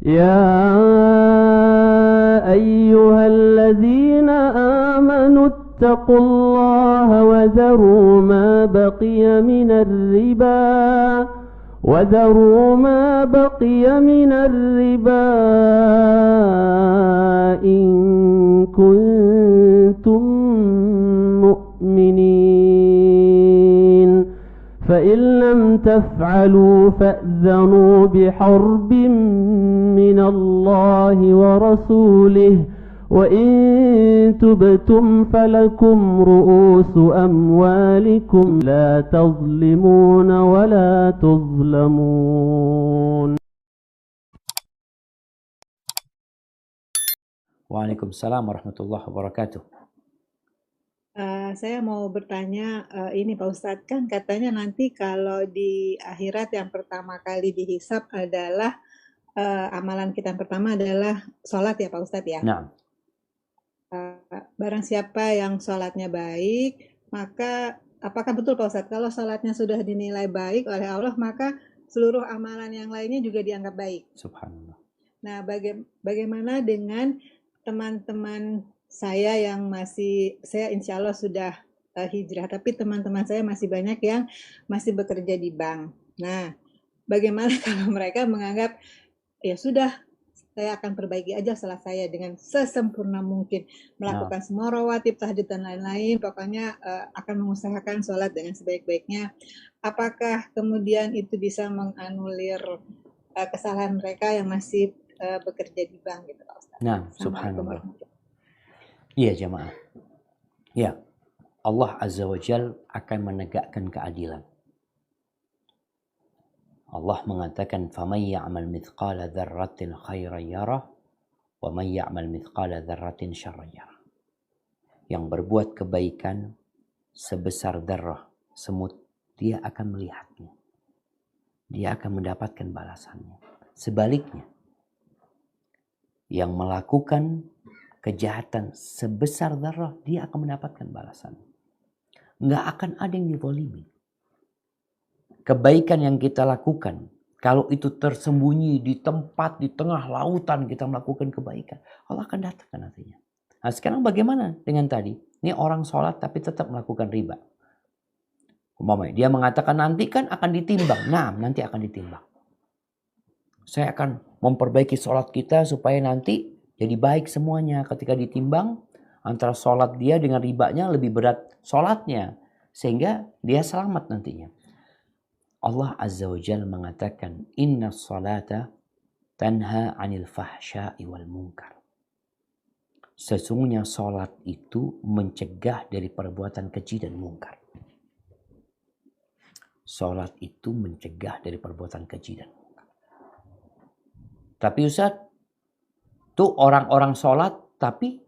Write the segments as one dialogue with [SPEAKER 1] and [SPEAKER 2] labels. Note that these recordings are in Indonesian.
[SPEAKER 1] يا أيها الذين آمنوا اتقوا الله وذروا ما بقي من الربا إن كنتم مؤمنين فإن لم تفعلوا فأذنوا بحرب من الله ورسوله وإن تبتم فلكم رؤوس أموالكم لا تظلمون ولا تظلمون.
[SPEAKER 2] Waalaikumsalam warahmatullahi wabarakatuh.
[SPEAKER 3] Saya mau bertanya, ini Pak Ustadz, kan katanya nanti kalau di akhirat yang pertama kali dihisab adalah amalan kita yang pertama adalah sholat ya Pak Ustadz ya?
[SPEAKER 2] Nah,
[SPEAKER 3] barang siapa yang sholatnya baik, maka apakah betul Pak Ustadz, kalau sholatnya sudah dinilai baik oleh Allah, maka seluruh amalan yang lainnya juga dianggap baik?
[SPEAKER 2] subhanallah.
[SPEAKER 3] Nah, bagaimana dengan teman-teman saya yang saya insya Allah sudah hijrah, tapi teman-teman saya masih banyak yang masih bekerja di bank. Nah, bagaimana kalau mereka menganggap, ya sudah, saya akan perbaiki aja salah saya dengan sesempurna mungkin, melakukan semua rawatib, tahajud dan lain-lain, pokoknya akan mengusahakan sholat dengan sebaik-baiknya. Apakah kemudian itu bisa menganulir kesalahan mereka yang masih bekerja di bank gitu Pak Ustaz?
[SPEAKER 2] Nah, subhanallah. Iya jamaah. Ya, Allah Azza wa Jal akan menegakkan keadilan. Allah mengatakan, فَمَنْ يَعْمَلْ مِثْقَالَ ذَرَّةٍ خَيْرًا يَرَهُ وَمَنْ يَعْمَلْ مِثْقَالَ ذَرَّةٍ شَرًّا يَرَهُ. Yang berbuat kebaikan sebesar darah semut, dia akan melihatnya. Dia akan mendapatkan balasannya. Sebaliknya, yang melakukan kejahatan sebesar darah, dia akan mendapatkan balasan. Nggak akan ada yang dizalimi. Kebaikan yang kita lakukan, kalau itu tersembunyi di tempat, di tengah lautan kita melakukan kebaikan, Allah akan datangkan nantinya. Nah sekarang bagaimana dengan tadi? Ini orang sholat tapi tetap melakukan riba. Umpamanya dia mengatakan nanti kan akan ditimbang. Nah, nanti akan ditimbang. Saya akan memperbaiki sholat kita supaya nanti jadi baik semuanya. Ketika ditimbang antara sholat dia dengan ribanya lebih berat sholatnya. Sehingga dia selamat nantinya. Allah Azza wa Jalla mengatakan, Inna salata tanha anil fahsya'i wal munkar. Sesungguhnya sholat itu mencegah dari perbuatan keji dan mungkar. Sholat itu mencegah dari perbuatan keji dan mungkar. Tapi Ustaz, tuh orang-orang sholat tapi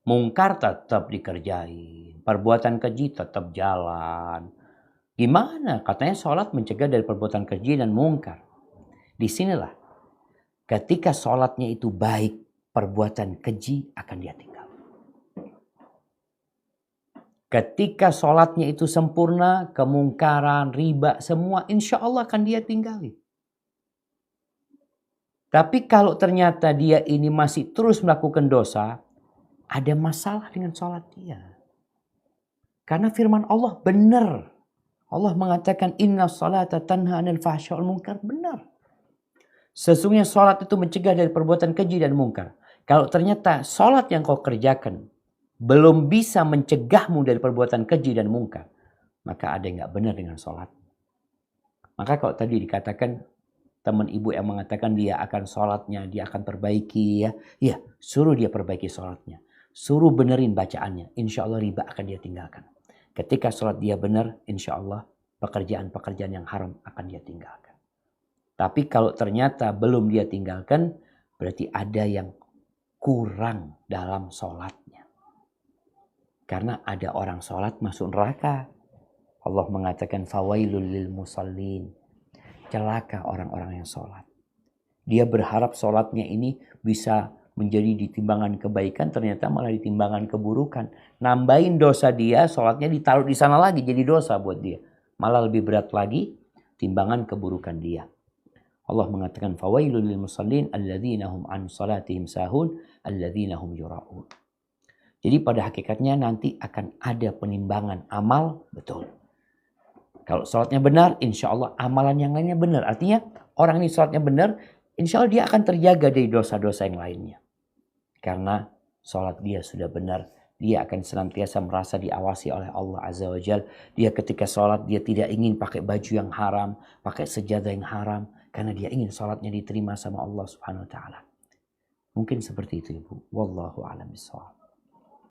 [SPEAKER 2] mungkar tetap dikerjain. Perbuatan keji tetap jalan. Gimana? Katanya sholat mencegah dari perbuatan keji dan mungkar. Disinilah ketika sholatnya itu baik, perbuatan keji akan dia tinggal. Ketika sholatnya itu sempurna, kemungkaran, riba, semua insya Allah akan dia tinggali. Tapi kalau ternyata dia ini masih terus melakukan dosa, ada masalah dengan sholat dia. Karena firman Allah benar. Allah mengatakan inna salata tanha anil fahsya wal munkar, benar. Sesungguhnya sholat itu mencegah dari perbuatan keji dan mungkar. Kalau ternyata sholat yang kau kerjakan belum bisa mencegahmu dari perbuatan keji dan mungkar, maka ada yang gak benar dengan sholat. Maka kalau tadi dikatakan teman ibu yang mengatakan dia akan sholatnya, dia akan perbaiki ya. Ya, suruh dia perbaiki sholatnya. Suruh benerin bacaannya. Insya Allah riba akan dia tinggalkan. Ketika sholat dia benar, insya Allah pekerjaan-pekerjaan yang haram akan dia tinggalkan. Tapi kalau ternyata belum dia tinggalkan, berarti ada yang kurang dalam sholatnya. Karena ada orang sholat masuk neraka. Allah mengatakan fawailul lil musallin. Celaka orang-orang yang sholat. Dia berharap sholatnya ini bisa menjadi di timbangan kebaikan, ternyata malah di timbangan keburukan. Nambahin dosa dia, sholatnya ditaruh di sana lagi, jadi dosa buat dia. Malah lebih berat lagi, timbangan keburukan dia. Allah mengatakan fawailul lil musallin alladzina hum an salatihim sahun alladzina hum yura'un. Jadi pada hakikatnya nanti akan ada penimbangan amal, betul. Kalau sholatnya benar, insya Allah amalan yang lainnya benar. Artinya orang ini sholatnya benar, insya Allah dia akan terjaga dari dosa-dosa yang lainnya. Karena sholat dia sudah benar, dia akan senantiasa merasa diawasi oleh Allah Azza wa Jal. Dia ketika sholat, dia tidak ingin pakai baju yang haram, pakai sejadah yang haram. Karena dia ingin sholatnya diterima sama Allah Subhanahu wa Ta'ala. Mungkin seperti itu Ibu. Wallahu a'lam bishawab.